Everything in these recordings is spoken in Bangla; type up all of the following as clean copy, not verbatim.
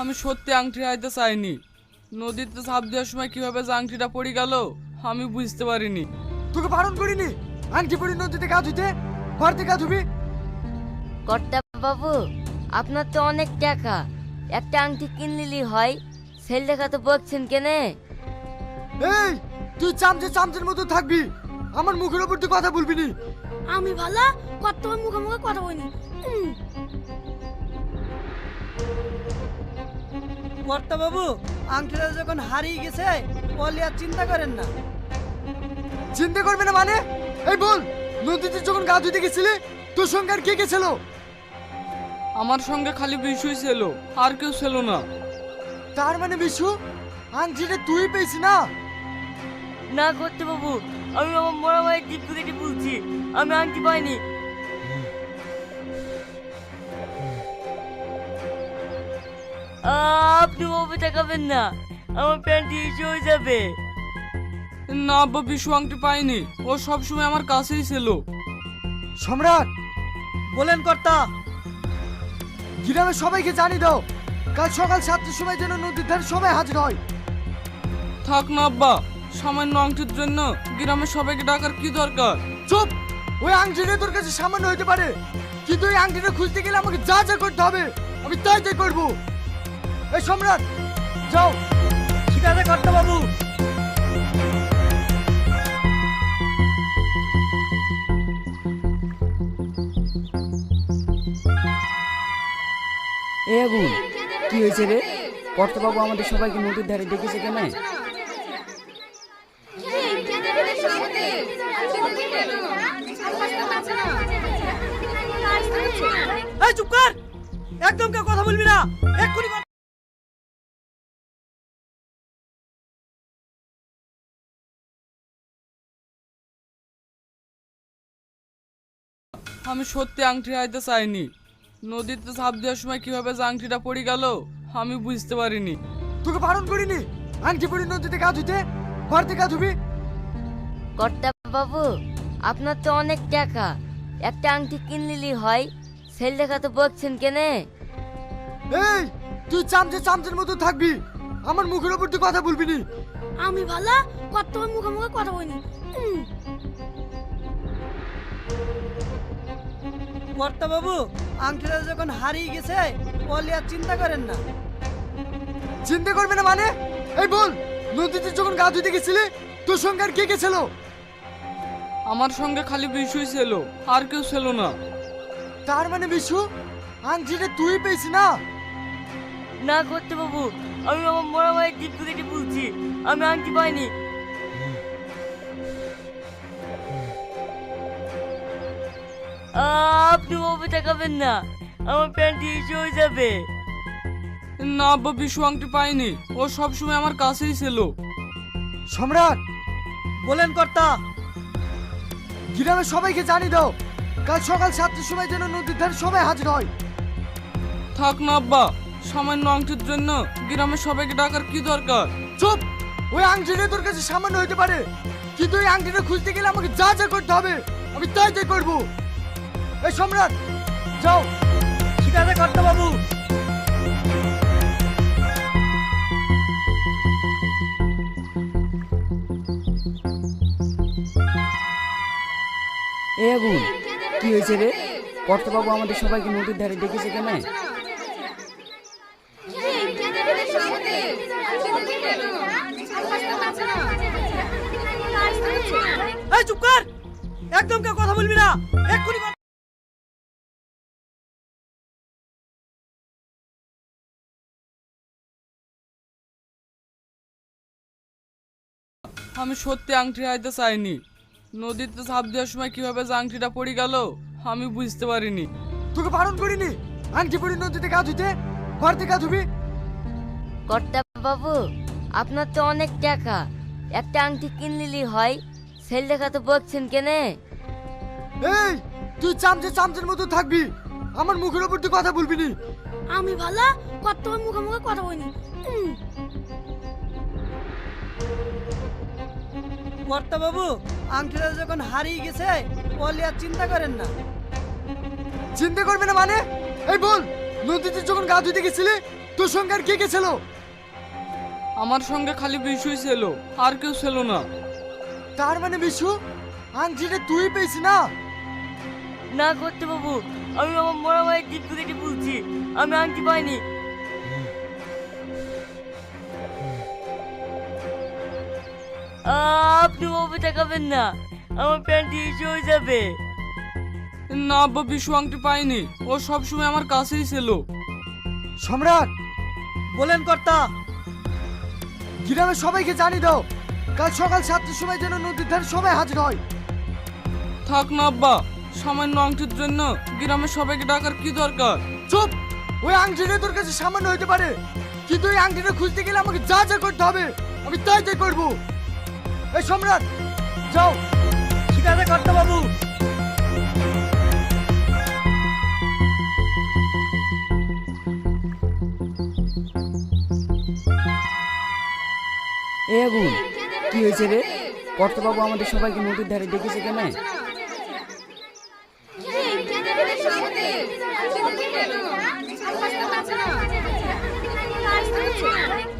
আমি সত্যি আংটি হারাইতে চাইনি। নদীতে ঝাঁপ দেওয়ার সময় কিভাবে যে আংটিটা পড়ে গেল আমি বুঝতে পারিনি। তোকে বারণ করিনি আংটি পরি নদীতে গা ধুইতে? ঘরতে গা ধুবি? কর্তা বাবু, আপনার তো অনেক টাকা, একটা আংটি কিনলিলি হয়, সেল দেখা তো বলছেন কেনে? এই তুই চামচের মতো থাকবি, আমার মুখের উপর তুই কথা বলবি নি। আমি ভালো কত মুখে মুখে কথা বলিনি। কর্তা বাবু, আংটিটা যখন হারিয়ে গেছে বলে আর চিন্তা করেন না। চিন্তা করবে না মানে? এই বল, নদীতে যখন গা ধুইতে গেছিলি তোর সঙ্গে আর কে কে ছিল? আমার সঙ্গে খালি বিশুই ছিল, আর কেউ ছিল না। তার মানে বিশু, আংটিটা তুই পেয়েছি না? না কর্তা বাবু, আমি আমার মরা ভাইয়ের জিপ কেটে বলছি, আমি আংটি পাইনি। আপনি বাবু তাকাবেন না, আমার প্যান্টি ইস্যু হয়ে যাবে। না আব্বা, বিশু আংটি পাইনি, ও সবসময় আমার কাছেই ছিল। সম্রাট, বলেন কর্তা। গ্রামের সবাইকে জানিয়ে দাও, কাল সকাল 7টার সময় যেন নদীর ধারে সবাই হাজির হয়। থাক না আব্বা, সামান্য আংটির জন্য গ্রামের সবাইকে ডাকার কি দরকার? চুপ! ওই আংটিটা তোর কাছে সামান্য হতে পারে, কিন্তু ওই আংটিটা খুঁজতে গেলে আমাকে যা যা করতে হবে আমি তাই তাই করবো। এই সম্রাট, যাও। ঠিক আছে কর্তা বাবু। এ আগুন, কি হয়েছে রে? কর্তাবাবু আমাদের সবাইকে নদীর ধারে ডেকেছে কেন? এই চুপ কর, একদম কেউ কথা বলবি না, এক্ষুনি আমি সত্যি আংটি হারাইতে চাইনি। নদীতে ঝাঁপ দেওয়ার সময় কিভাবে যে আংটিটা পড়ে গেল আমি বুঝতে পারিনি। তোকে বারণ করিনি আংটি পরি নদীতে গা ধুইতে? ঘরতে গা ধুবি? কর্তা বাবু, আপনার তো অনেক টাকা, একটা আংটি কিনলিলি হয়, সেল দেখা তো বলছেন কেনে? এই তুই চামচের মতো থাকবি, আমার মুখের উপর তুই কথা বলবি নি। আমি ভালো কত মুখে মুখে কথা বলিনি। কর্তা বাবু, আংটিটা যখন হারিয়ে গেছে বলে আর চিন্তা করেন না। চিন্তা করবে না মানে? এই বল, নদীতে যখন গা ধুইতে গেছিলি তোর সঙ্গে আর কে কে ছিল? আমার সঙ্গে খালি বিশুই ছিল, আর কেউ ছিল না। তার মানে বিশু, আংটিটা তুই পেয়েছি না? না কর্তা বাবু, আমি আমার মরা ভাইয়ের জিপ কেটে বলছি, আমি আংটি পাইনি। আপনি বাবু তাকাবেন না, আমার প্যান্টি ইস্যু হয়ে যাবে। না আব্বা, বিশু আংটি পাইনি, ও সবসময় আমার কাছেই ছিল। সম্রাট, বলেন কর্তা। গ্রামের সবাইকে জানিয়ে দাও, কাল সকাল 7টার সময় যেন নদীর ধারে সবাই হাজির হয়। থাক না আব্বা, সামান্য আংটির জন্য গ্রামের সবাইকে ডাকার কি দরকার? চুপ! ওই আংটিটা তোর কাছে সামান্য হতে পারে, কিন্তু ওই আংটিটা খুঁজতে গেলে আমাকে যা যা করতে হবে আমি তাই তাই করবো। এই সম্রাট, যাও। ঠিক আছে কর্তা বাবু। এ আগুন, কি হয়েছে রে? কর্তাবাবু আমাদের সবাইকে নদীর ধারে ডেকেছে কেন? এই চুপ কর, একদম কেউ কথা বলবি না, এক্ষুনি আমি সত্যি আংটি হারাইতে চাইনি। নদীতে ঝাঁপ দেওয়ার সময় কিভাবে যে আংটিটা পড়ে গেল আমি বুঝতে পারিনি। তোকে বারণ করিনি আংটি পরি নদীতে গা ধুইতে? ঘরতে গা ধুবি? কর্তা বাবু, আপনার তো অনেক টাকা, একটা আংটি কিনলিলি হয়, সেল দেখা তো বলছেন কেনে? এই তুই চামচের মতো থাকবি, আমার মুখের উপর তুই কথা বলবি নি। আমি ভালো কত মুখে মুখে কথা বলিনি। কর্তা বাবু, আংটিটা যখন হারিয়ে গেছে বলে আর চিন্তা করেন না। চিন্তা করবে না মানে? এই বল, নদীতে যখন গা ধুইতে গেছিলি তোর সঙ্গে আর কে কে ছিল? আমার সঙ্গে খালি বিশুই ছিল, আর কেউ ছিল না। তার মানে বিশু, আংটিটা তুই পেয়েছি না? না করতে বাবু, আমি আমার মরা ভাইয়ের জিপ কেটে বলছি, আমি আংটি পাইনি। আপনি বাবু তাকাবেন না, আমার প্যান্টি ইস্যু হয়ে যাবে। না আব্বা, বিশু আংটি পাইনি, ও সব সময় আমার কাছেই ছিল। সম্রাট, বলেন কর্তা। গ্রামের সবাইকে জানিয়ে দাও, কাল সকাল 7টার সময় যেন নদীর ধারে সবাই হাজির হয়। থাক না আব্বা, সামান্য আংটির জন্য গ্রামের সবাইকে ডাকার কি দরকার? চুপ! ওই আংটিটা তোর কাছে সামান্য হতে পারে, কিন্তু ওই আংটিটা খুঁজতে গেলে আমাকে যা যা করতে হবে আমি তাই তাই করবো। এই সম্রাট, যাও। ঠিক আছে কর্তা বাবু। এ আগুন, কি হয়েছে রে? কর্তাবাবু আমাদের সবাইকে নদীর ধারে ডেকেছে কেন?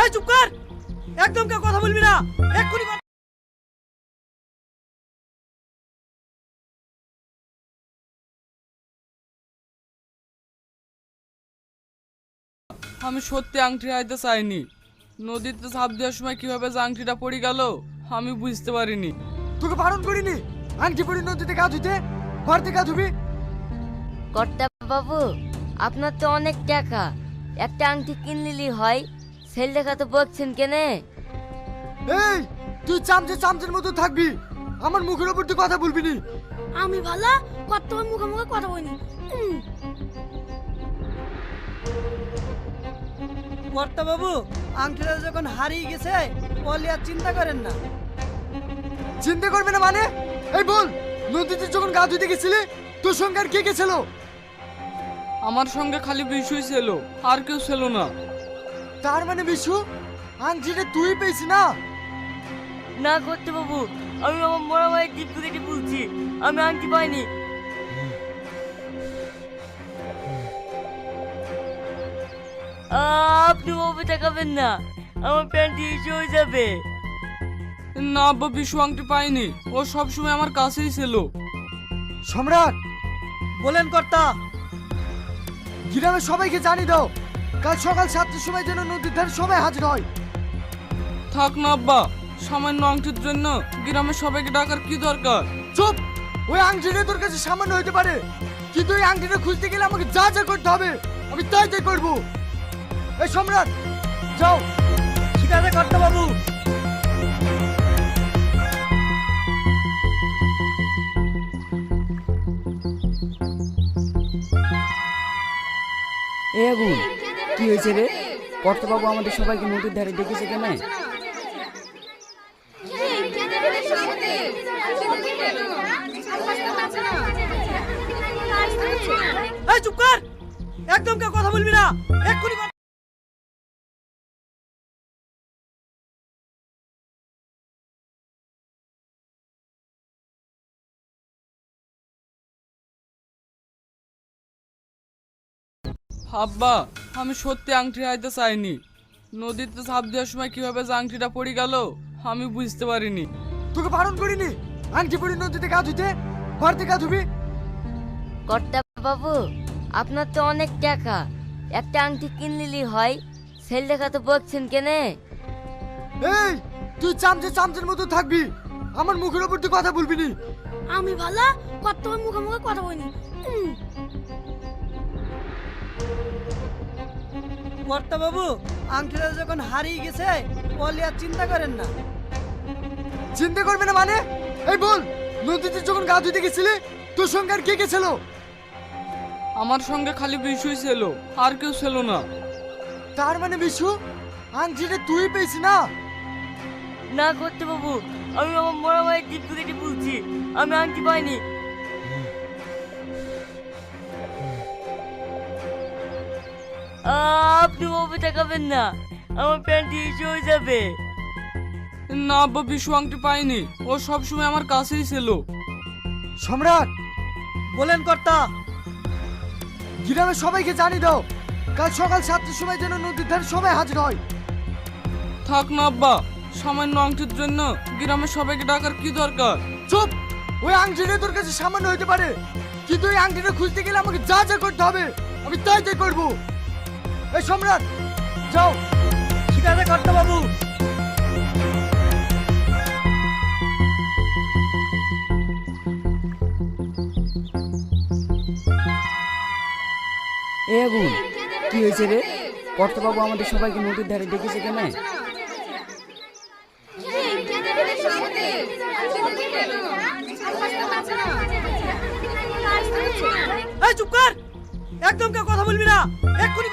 এই চুপ কর, একদম কেউ কথা বলবি না, এক্ষুনি আমি সত্যি আংটি হারাইতে চাইনি। নদীতে ঝাঁপ দেওয়ার সময় কিভাবে যে আংটিটা পড়ে গেল আমি বুঝতে পারিনি। তোকে বারণ করিনি আংটি পরে নদীতে গা ধুতে? ঘর থেকে গা ধুবি? কর্তা বাবু, আপনার তো অনেক টাকা, একটা আংটি কিনলিলি হয়, সেল দেখা তো বলছেন কেনে? এই, তুই চামচের মতো থাকবি, আমার মুখের উপর তুই কথা বলবি নি। আমি ভালো, কত মুখে কথা বলিনি। কর্তা বাবু, আংটিটা যখন হারিয়ে গেছে বলে আর চিন্তা করেন না। চিন্তা করবে না মানে? এই বল, নদীতে যখন গা ধুতে গেছিলি তোর সঙ্গে আর কে কে ছিল? আমার সঙ্গে খালি বিশুই ছিল, আর কেউ ছিল না। তার মানে বিশু, আংটিটা তুই পেয়েছি না? না করতে বাবু, আমি আমার মরা ভাইয়ের জিপ কেটে বলছি, আমি আংটি পাইনি। আপনি বাবু তাকাবেন না, আমার প্যান্টি ইস্যু হয়ে যাবে। না আব্বা, বিশু আংটি পাইনি, ও সব সময় আমার কাছেই ছিল। সম্রাট, বলেন কর্তা। গ্রামের সবাইকে জানিয়ে দাও, কাল সকাল 7টার সময় যেন নদীর ধারে সবাই হাজির হয়। থাক না আব্বা, সামান্য আংটির জন্য গ্রামের সবাইকে ডাকার কি দরকার? চুপ! ওই আংটিটা তোর কাছে সামান্য হতে পারে, কিন্তু ওই আংটিটা খুঁজতে গেলে আমাকে যা যা করতে হবে আমি তাই তাই করবো। এই সম্রাট, যাও। ঠিক আছে কর্তা বাবু। এ আগুন, কি হয়েছে রে? কর্তাবাবু আমাদের সবাইকে নদীর ধারে ডেকেছে কেন? এই চুপ কর, একদম কেউ কথা বলবি না, এক্ষুনি আব্বা, আমি সত্যি আংটি হারাইতে চাইনি। নদীতে ঝাঁপ দেওয়ার সময় কিভাবে যে আংটিটা পড়ে গেল আমি বুঝতে পারিনি। তোকে বারণ করিনি আংটি পরে নদীতে গা ধুতে? ঘর থেকে গা ধুবি? কর্তা বাবু, আপনার তো অনেক টাকা, একটা আংটি কিনলিলি হয়, সেল দেখা তো বলছেন কেনে? এই, তুই চামচের মতো থাকবি, আমার মুখের উপর তুই কথা বলবি নি। আমি ভালো, কত মুখে কথা বলিনি। কর্তা বাবু, আংটিটা যখন হারিয়ে গেছে বলে আর চিন্তা করেন না। চিন্তা করবে না মানে? এই বল, নদীতে যখন গা ধুতে গেছিলি তোর সঙ্গে আর কে কে ছিল? আমার সঙ্গে খালি বিশুই ছিল, আর কেউ ছিল না। তার মানে বিশু, আংটিটা তুই পেয়েছি না? না করতে বাবু, আমি আমার মরা ভাইয়ের জিপ কেটে বলছি, আমি আংটি পাইনি। আপনি বাবু তাকাবেন না, আমার প্যান্টি ইস্যু হয়ে যাবে। না আব্বা, বিশু আংটি পাইনি, ও সব সময় আমার কাছেই ছিল। সম্রাট, বলেন কর্তা। গ্রামের সবাইকে জানিয়ে দাও, কাল সকাল 7টার সময় যেন নদীর ধারে সবাই হাজির হয়। থাক না আব্বা, সামান্য আংটির জন্য গ্রামের সবাইকে ডাকার কি দরকার? চুপ! ওই আংটিটা তোর কাছে সামান্য হতে পারে, কিন্তু ওই আংটিটা খুঁজতে গেলে আমাকে যা যা করতে হবে আমি তাই তাই করবো। এই সম্রাট, যাও। ঠিক আছে কর্তা বাবু। এ আগুন, কি হয়েছে রে? কর্তাবাবু আমাদের সবাইকে নদীর ধারে ডেকেছে কেন? এই চুপ কর, একদম কেউ কথা বলবি না, এক্ষুনি